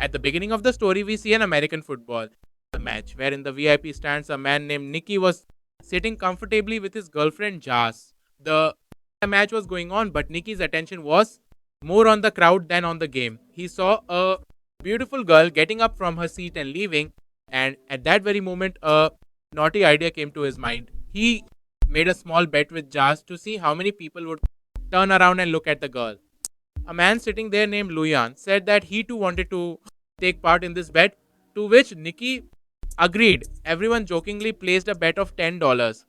At the beginning of the story, we see an American football match where in the VIP stands a man named Nicky was sitting comfortably with his girlfriend Jas. The match was going on, but Nicky's attention was more on the crowd than on the game. He saw a beautiful girl getting up from her seat and leaving, and at that very moment, a naughty idea came to his mind. He made a small bet with Jas to see how many people would turn around and look at the girl. A man sitting there named Luyan said that he too wanted to take part in this bet, to which Nicky agreed. Everyone jokingly placed a bet of $10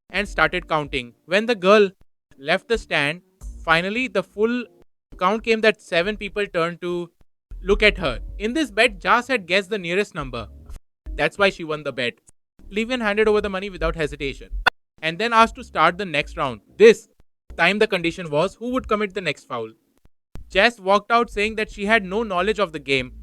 and started counting. When the girl left the stand, finally the full count came that 7 people turned to look at her. In this bet, Jas had guessed the nearest number. That's why she won the bet. Livian handed over the money without hesitation and then asked to start the next round. This time the condition was who would commit the next foul. Jess walked out saying that she had no knowledge of the game,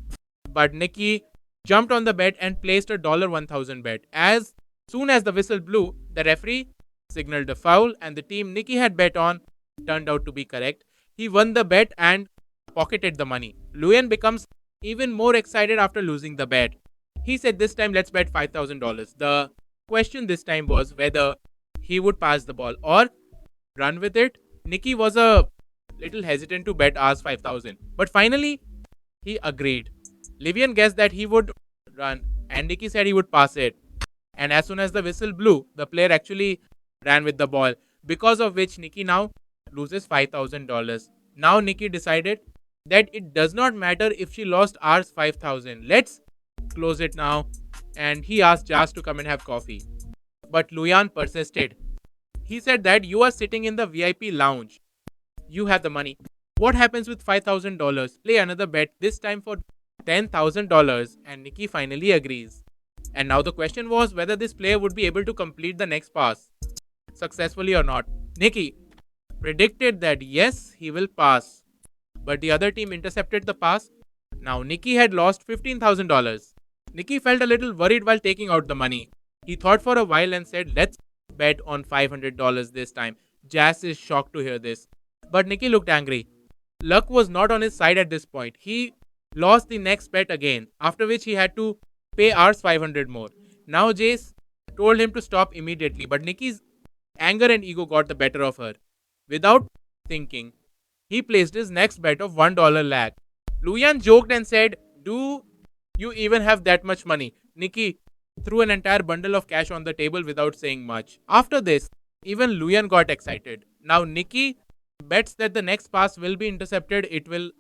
but Nicky jumped on the bet and placed a $1,000 bet. As soon as the whistle blew, the referee signaled a foul, and the team Nicky had bet on turned out to be correct. He won the bet and pocketed the money. Luyan becomes even more excited after losing the bet. He said, "This time let's bet $5,000. The question this time was whether he would pass the ball or run with it. Nicky was a little hesitant to bet Rs 5,000, but finally he agreed. Livian guessed that he would run, and Nicky said he would pass it. And as soon as the whistle blew, the player actually ran with the ball, because of which Nicky now loses $5,000. Now Nicky decided that it does not matter if she lost Rs 5,000. Let's close it now. And he asked Jas to come and have coffee. But Luyan persisted. He said that you are sitting in the VIP lounge. You have the money. What happens with $5,000? Play another bet, this time for $10,000, and Nicky finally agrees. And now the question was whether this player would be able to complete the next pass successfully or not. Nicky predicted that yes, he will pass, but the other team intercepted the pass. Now Nicky had lost $15,000. Nicky felt a little worried while taking out the money. He thought for a while and said, "Let's bet on $500 this time." Jas is shocked to hear this, but Nicky looked angry. Luck was not on his side at this point. He lost the next bet again, after which he had to pay Rs 500 more. Now Jace told him to stop immediately, but Nicky's anger and ego got the better of her. Without thinking, he placed his next bet of $1 lakh. Luyan joked and said, "Do you even have that much money?" Nicky threw an entire bundle of cash on the table without saying much. After this, even Luyan got excited. Now Nicky bets that the next pass will be intercepted, it will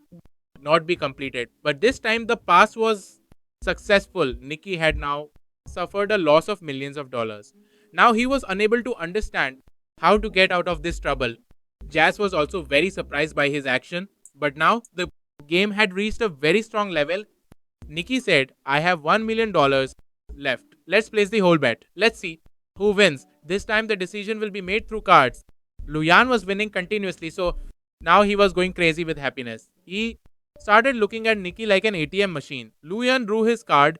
not be completed. But this time the pass was successful. Nicky had now suffered a loss of millions of dollars. Now he was unable to understand how to get out of this trouble. Jas was also very surprised by his action, but now the game had reached a very strong level. Nicky said, "I have $1 million left. Let's place the whole bet. Let's see who wins. This time the decision will be made through cards." Luyan was winning continuously, so now he was going crazy with happiness. He started looking at Nicky like an ATM machine. Luyan drew his card,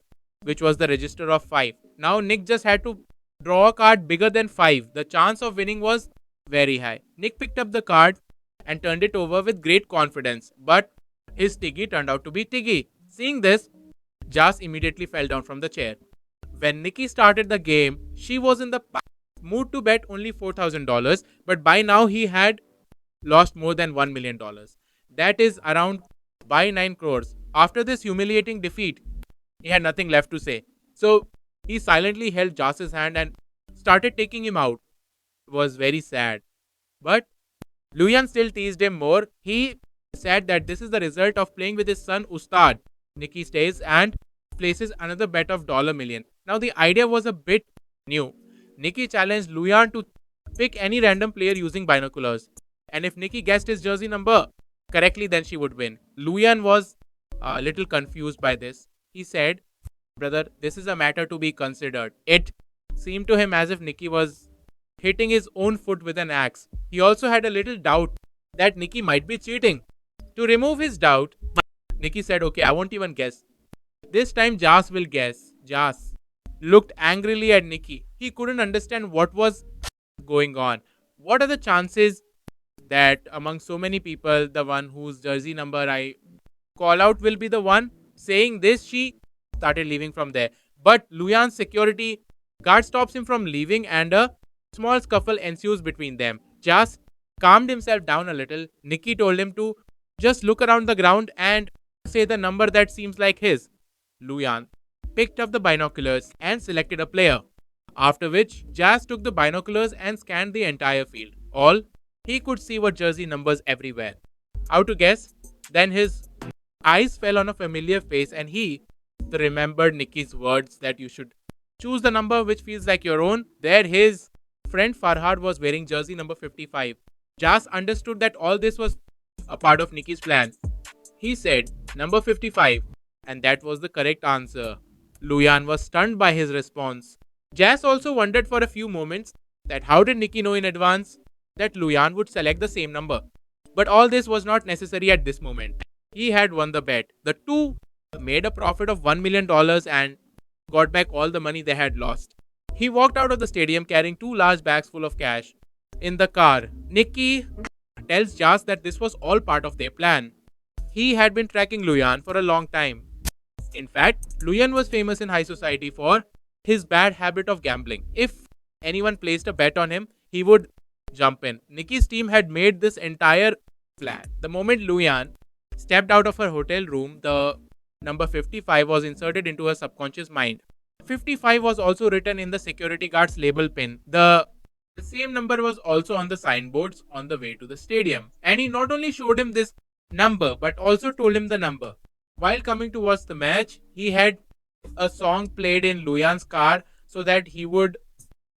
which was the register of 5. Now Nick just had to draw a card bigger than 5. The chance of winning was very high. Nick picked up the card and turned it over with great confidence, but his Tiggy turned out to be Tiggy. Seeing this, Jas immediately fell down from the chair. When Nicky started the game, she was in the mood to bet only $4,000, but by now he had lost more than $1 million. That is around by 9 crores. After this humiliating defeat, he had nothing left to say. So he silently held Jas's hand and started taking him out. It was very sad. But Luyan still teased him more. He said that this is the result of playing with his son Ustad. Nicky stays and places another bet of $1,000,000. Now the idea was a bit new. Nicky challenged Luyan to pick any random player using binoculars. And if Nicky guessed his jersey number correctly, then she would win. Luyan was a little confused by this. He said, "Brother, this is a matter to be considered." It seemed to him as if Nicky was hitting his own foot with an axe. He also had a little doubt that Nicky might be cheating. To remove his doubt, Nicky said, "Okay, I won't even guess. This time Jas will guess." Jas looked angrily at Nicky. He couldn't understand what was going on. What are the chances that among so many people, the one whose jersey number I call out will be the one? Saying this, she started leaving from there. But Luyan's security guard stops him from leaving and a small scuffle ensues between them. Jas calmed himself down a little. Nikki told him to just look around the ground and say the number that seems like his. Luyan picked up the binoculars and selected a player. After which, Jas took the binoculars and scanned the entire field. All he could see were jersey numbers everywhere. How to guess? Then his eyes fell on a familiar face and he remembered Nikki's words that you should choose the number which feels like your own. There, his friend Farhad was wearing jersey number 55. Jas understood that all this was a part of Nikki's plan. He said, number 55, and that was the correct answer. Luyan was stunned by his response. Jas also wondered for a few moments that how did Nikki know in advance that Luyan would select the same number. But all this was not necessary at this moment. He had won the bet. The two made a profit of $1 million and got back all the money they had lost. He walked out of the stadium carrying two large bags full of cash. In the car, Nikki tells Jas that this was all part of their plan. He had been tracking Luyan for a long time. In fact, Luyan was famous in high society for his bad habit of gambling. If anyone placed a bet on him, he would jump in. Nikki's team had made this entire plan. The moment Luyan stepped out of her hotel room, the number 55 was inserted into her subconscious mind. 55 was also written in the security guard's label pin. The same number was also on the signboards on the way to the stadium. And he not only showed him this number but also told him the number. While coming to watch the match, he had a song played in Luyan's car so that he would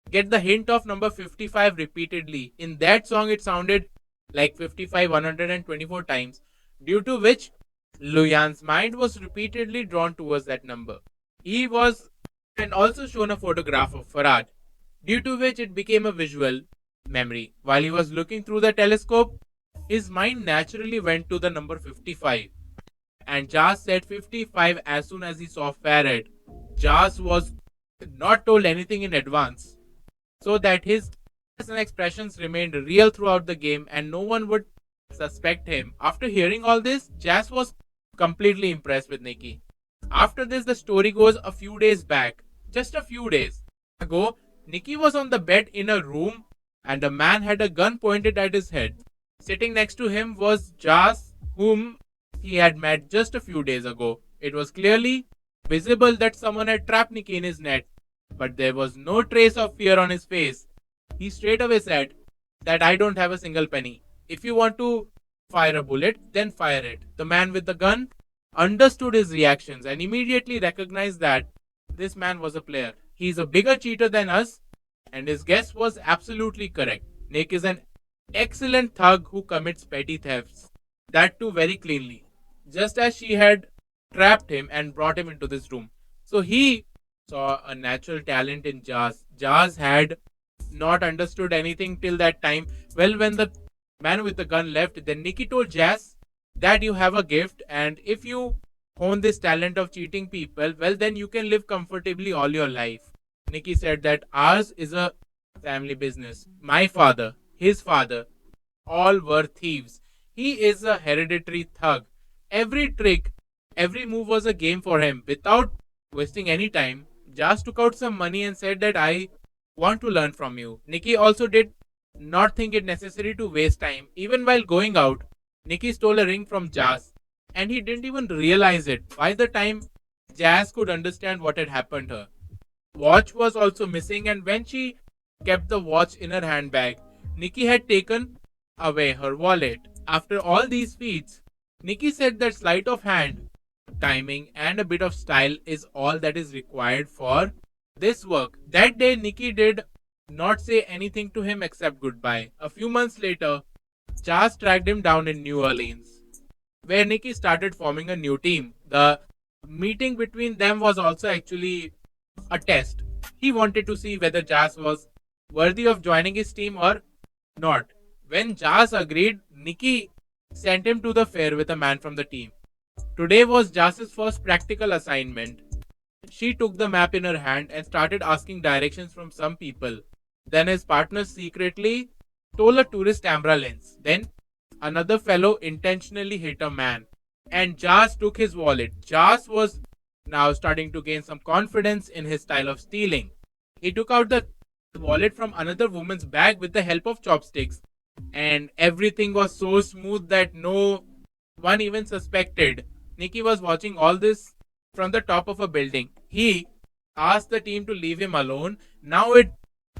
get the hint of number 55 repeatedly. In that song, it sounded like 55 124 times, due to which Luyan's mind was repeatedly drawn towards that number. He was and also shown a photograph of Farhad, due to which it became a visual memory. While he was looking through the telescope, his mind naturally went to the number 55. And Jas said 55 as soon as he saw Farhad. Jas was not told anything in advance, so that his expressions remained real throughout the game and no one would suspect him. After hearing all this, Jas was completely impressed with Nikki. After this, the story goes a few days back. Just a few days ago, Nikki was on the bed in a room and a man had a gun pointed at his head. Sitting next to him was Jas, whom he had met just a few days ago. It was clearly visible that someone had trapped Nikki in his net, but there was no trace of fear on his face. He straight away said that I don't have a single penny. If you want to fire a bullet, then fire it. The man with the gun understood his reactions and immediately recognized that this man was a player. He's a bigger cheater than us, and his guess was absolutely correct. Nick is an excellent thug who commits petty thefts, that too very cleanly, just as she had trapped him and brought him into this room. So he saw a natural talent in Jas. Jas had not understood anything till that time. Well, when the man with the gun left, then Nikki told Jas that you have a gift, and if you hone this talent of cheating people, well, then you can live comfortably all your life. Nikki said that ours is a family business. My father, his father, all were thieves. He is a hereditary thug. Every trick, every move was a game for him. Without wasting any time, Jas took out some money and said that I want to learn from you. Nikki also did not think it necessary to waste time. Even while going out, Nikki stole a ring from Jas and he didn't even realize it. By the time Jas could understand what had happened to her, watch was also missing, and when she kept the watch in her handbag, Nikki had taken away her wallet. After all these feats, Nikki said that sleight of hand, timing, and a bit of style is all that is required for this work. That day, Nikki did not say anything to him except goodbye. A few months later, Jas tracked him down in New Orleans, where Nikki started forming a new team. The meeting between them was also actually a test. He wanted to see whether Jas was worthy of joining his team or not. When Jas agreed, Nikki sent him to the fair with a man from the team. Today was Jas's first practical assignment. She took the map in her hand and started asking directions from some people. Then his partner secretly stole a tourist camera lens. Then another fellow intentionally hit a man and Jas took his wallet. Jas was now starting to gain some confidence in his style of stealing. He took out the wallet from another woman's bag with the help of chopsticks, and everything was so smooth that no one even suspected. Nicky was watching all this from the top of a building. He asked the team to leave him alone. Now it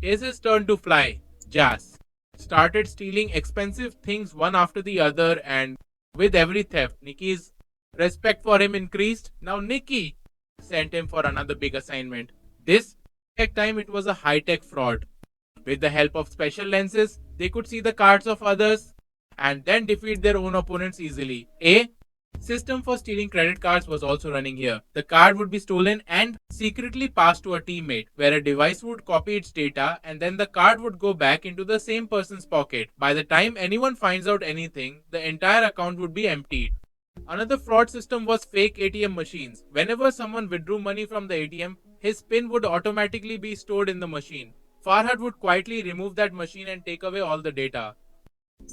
is his turn to fly. Jas started stealing expensive things one after the other, and with every theft, Nicky's respect for him increased. Now Nicky sent him for another big assignment. This time it was a high-tech fraud. With the help of special lenses, they could see the cards of others and then defeat their own opponents easily. A system for stealing credit cards was also running here. The card would be stolen and secretly passed to a teammate, where a device would copy its data and then the card would go back into the same person's pocket. By the time anyone finds out anything, the entire account would be emptied. Another fraud system was fake ATM machines. Whenever someone withdrew money from the ATM, his PIN would automatically be stored in the machine. Farhad would quietly remove that machine and take away all the data.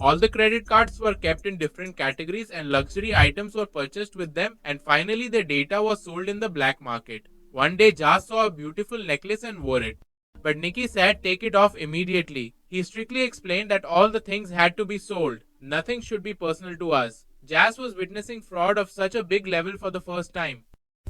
All the credit cards were kept in different categories and luxury items were purchased with them, and finally the data was sold in the black market. One day Jas saw a beautiful necklace and wore it. But Nicky said take it off immediately. He strictly explained that all the things had to be sold. Nothing should be personal to us. Jas was witnessing fraud of such a big level for the first time.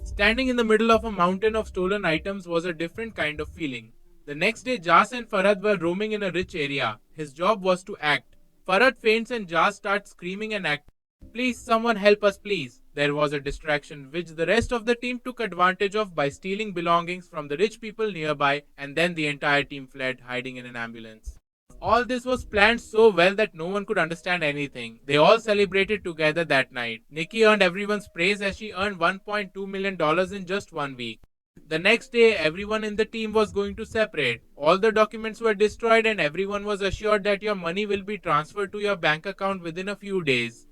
Standing in the middle of a mountain of stolen items was a different kind of feeling. The next day Jas and Farhad were roaming in a rich area. His job was to act. Farhad faints and Jas starts screaming and acting. Please, someone help us, please. There was a distraction which the rest of the team took advantage of by stealing belongings from the rich people nearby, and then the entire team fled, hiding in an ambulance. All this was planned so well that no one could understand anything. They all celebrated together that night. Nicky earned everyone's praise as she earned $1.2 million in just 1 week. The next day, everyone in the team was going to separate. All the documents were destroyed and everyone was assured that your money will be transferred to your bank account within a few days.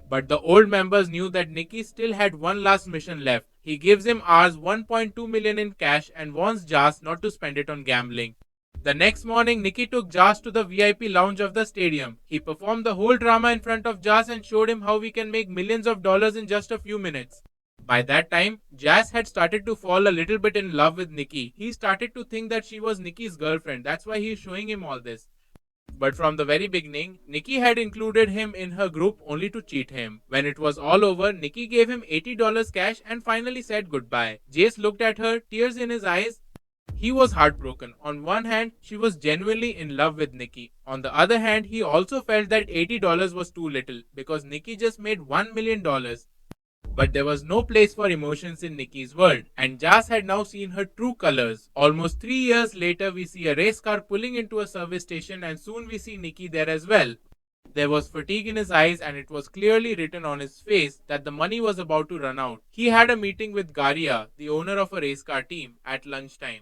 But the old members knew that Nicky still had one last mission left. He gives him Rs 1.2 million in cash and warns Jas not to spend it on gambling. The next morning, Nicky took Jas to the VIP lounge of the stadium. He performed the whole drama in front of Jas and showed him how we can make millions of dollars in just a few minutes. By that time, Jas had started to fall a little bit in love with Nicky. He started to think that she was Nicky's girlfriend. That's why he is showing him all this. But from the very beginning, Nicky had included him in her group only to cheat him. When it was all over, Nicky gave him $80 cash and finally said goodbye. Jace looked at her, tears in his eyes. He was heartbroken. On one hand, she was genuinely in love with Nicky. On the other hand, he also felt that $80 was too little because Nicky just made $1 million. But there was no place for emotions in Nicky's world, and Jas had now seen her true colors. Almost 3 years later, we see a race car pulling into a service station, and soon we see Nicky there as well. There was fatigue in his eyes, and it was clearly written on his face that the money was about to run out. He had a meeting with Garia, the owner of a race car team, at lunchtime.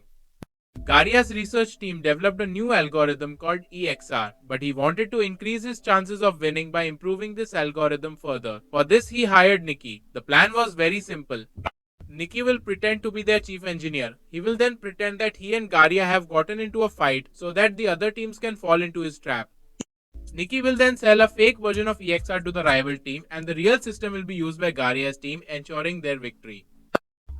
Garia's research team developed a new algorithm called EXR, but he wanted to increase his chances of winning by improving this algorithm further. For this, he hired Nicky. The plan was very simple. Nicky will pretend to be their chief engineer. He will then pretend that he and Garia have gotten into a fight so that the other teams can fall into his trap. Nicky will then sell a fake version of EXR to the rival team, and the real system will be used by Garia's team, ensuring their victory.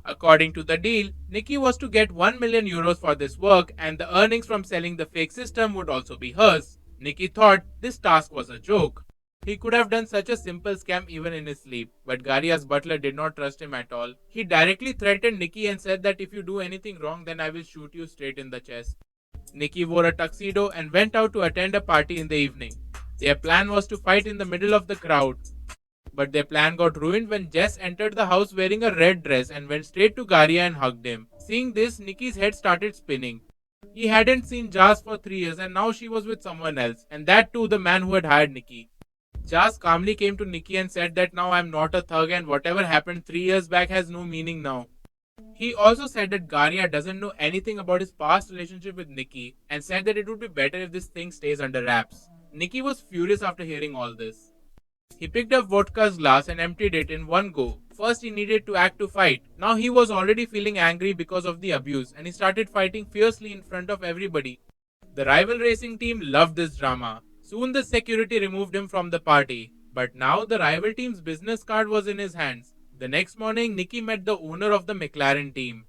According to the deal, Nicky was to get 1 million euros for this work, and the earnings from selling the fake system would also be hers. Nicky thought this task was a joke. He could have done such a simple scam even in his sleep, but Garia's butler did not trust him at all. He directly threatened Nicky and said that if you do anything wrong, then I will shoot you straight in the chest. Nicky wore a tuxedo and went out to attend a party in the evening. Their plan was to fight in the middle of the crowd. But their plan got ruined when Jess entered the house wearing a red dress and went straight to Garia and hugged him. Seeing this, Nicky's head started spinning. He hadn't seen Jas for 3 years and now she was with someone else, and that too the man who had hired Nicky. Jas calmly came to Nicky and said that now I'm not a thug and whatever happened 3 years back has no meaning now. He also said that Garia doesn't know anything about his past relationship with Nicky and said that it would be better if this thing stays under wraps. Nicky was furious after hearing all this. He picked up vodka's glass and emptied it in one go. First he needed to act to fight. Now he was already feeling angry because of the abuse and he started fighting fiercely in front of everybody. The rival racing team loved this drama. Soon the security removed him from the party. But now the rival team's business card was in his hands. The next morning, Nicky met the owner of the McLaren team.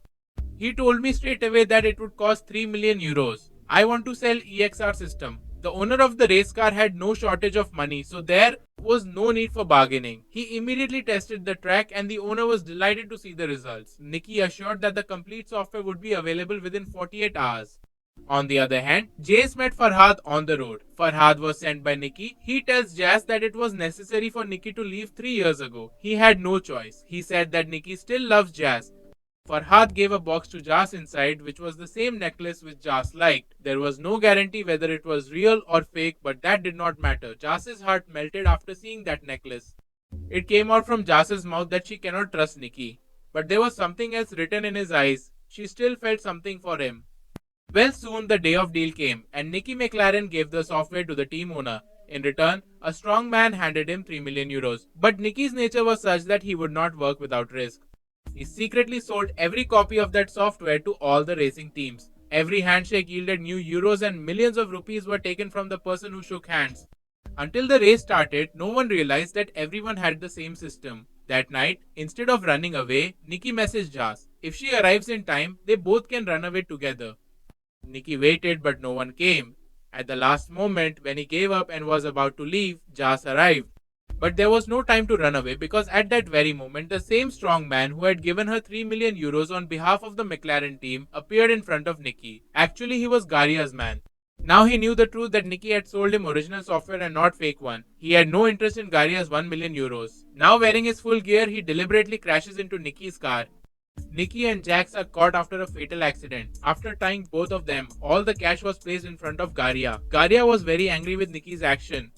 He told me straight away that it would cost 3 million euros. I want to sell EXR system. The owner of the race car had no shortage of money, so there was no need for bargaining. He immediately tested the track and the owner was delighted to see the results. Nicky assured that the complete software would be available within 48 hours. On the other hand, Jace met Farhad on the road. Farhad was sent by Nicky. He tells Jazz that it was necessary for Nicky to leave 3 years ago. He had no choice. He said that Nicky still loves Jazz. Farhad gave a box to Jas inside, which was the same necklace which Jas liked. There was no guarantee whether it was real or fake, but that did not matter. Jas's heart melted after seeing that necklace. It came out from Jas's mouth that she cannot trust Nicky. But there was something else written in his eyes. She still felt something for him. Well, soon the day of deal came, and Nicky McLaren gave the software to the team owner. In return, a strong man handed him 3 million euros. But Nicky's nature was such that he would not work without risk. He secretly sold every copy of that software to all the racing teams. Every handshake yielded new euros and millions of rupees were taken from the person who shook hands. Until the race started, no one realized that everyone had the same system. That night, instead of running away, Nicky messaged Jas. If she arrives in time, they both can run away together. Nicky waited, but no one came. At the last moment, when he gave up and was about to leave, Jas arrived. But there was no time to run away because at that very moment, the same strong man who had given her 3 million euros on behalf of the McLaren team appeared in front of Nicky. Actually, he was Garia's man. Now he knew the truth that Nicky had sold him original software and not fake one. He had no interest in Garia's 1 million euros. Now wearing his full gear, he deliberately crashes into Nicky's car. Nicky and Jax are caught after a fatal accident. After tying both of them, all the cash was placed in front of Garia. Garia was very angry with Nicky's action.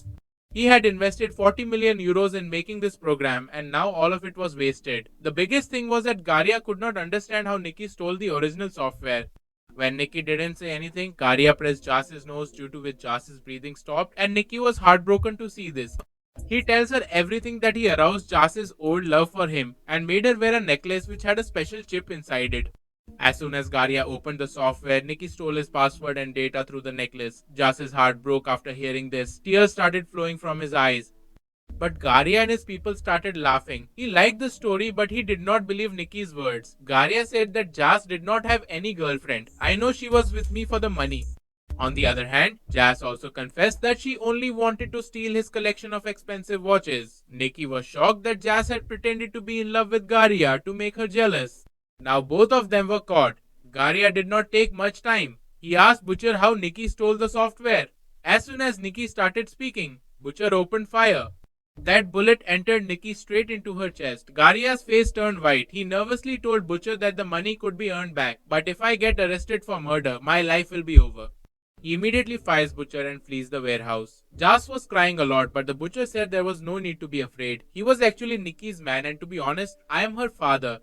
He had invested 40 million euros in making this program and now all of it was wasted. The biggest thing was that Garia could not understand how Nicky stole the original software. When Nicky didn't say anything, Garia pressed Jas's nose, due to which Jas's breathing stopped, and Nicky was heartbroken to see this. He tells her everything that he aroused Jas's old love for him and made her wear a necklace which had a special chip inside it. As soon as Garia opened the software, Nicky stole his password and data through the necklace. Jas's heart broke after hearing this. Tears started flowing from his eyes. But Garia and his people started laughing. He liked the story, but he did not believe Nicky's words. Garia said that Jas did not have any girlfriend. I know she was with me for the money. On the other hand, Jas also confessed that she only wanted to steal his collection of expensive watches. Nicky was shocked that Jas had pretended to be in love with Garia to make her jealous. Now both of them were caught. Garia did not take much time. He asked Butcher how Nicky stole the software. As soon as Nicky started speaking, Butcher opened fire. That bullet entered Nicky straight into her chest. Garia's face turned white. He nervously told Butcher that the money could be earned back, but if I get arrested for murder, my life will be over. He immediately fires Butcher and flees the warehouse. Jas was crying a lot, but the Butcher said there was no need to be afraid. He was actually Nicky's man, and to be honest, I am her father.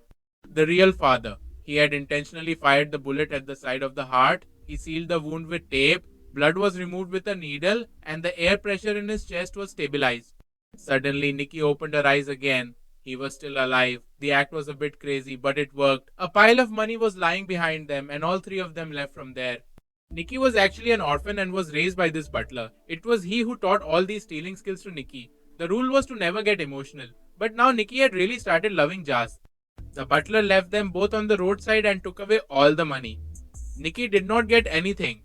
The real father. He had intentionally fired the bullet at the side of the heart. He sealed the wound with tape. Blood was removed with a needle, and the air pressure in his chest was stabilized. Suddenly, Nicky opened her eyes again. He was still alive. The act was a bit crazy, but it worked. A pile of money was lying behind them, and all three of them left from there. Nicky was actually an orphan and was raised by this butler. It was he who taught all these stealing skills to Nicky. The rule was to never get emotional. But now Nicky had really started loving Jas. The butler left them both on the roadside and took away all the money. Nicky did not get anything.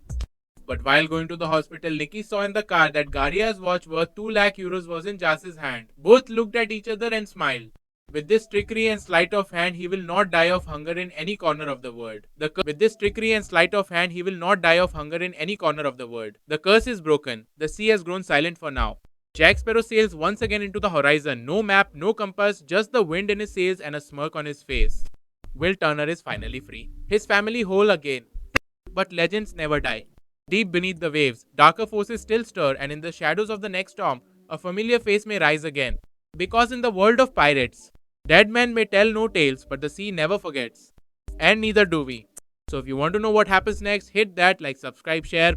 But while going to the hospital, Nicky saw in the car that Garia's watch worth 2 lakh euros was in Jas's hand. Both looked at each other and smiled. With this trickery and sleight of hand, he will not die of hunger in any corner of the world. With this trickery and sleight of hand, he will not die of hunger in any corner of the world. The curse is broken. The sea has grown silent for now. Jack Sparrow sails once again into the horizon. No map, no compass, just the wind in his sails and a smirk on his face. Will Turner is finally free. His family whole again. But legends never die. Deep beneath the waves, darker forces still stir, and in the shadows of the next storm, a familiar face may rise again. Because in the world of pirates, dead men may tell no tales, but the sea never forgets. And neither do we. So if you want to know what happens next, hit that like, subscribe, share.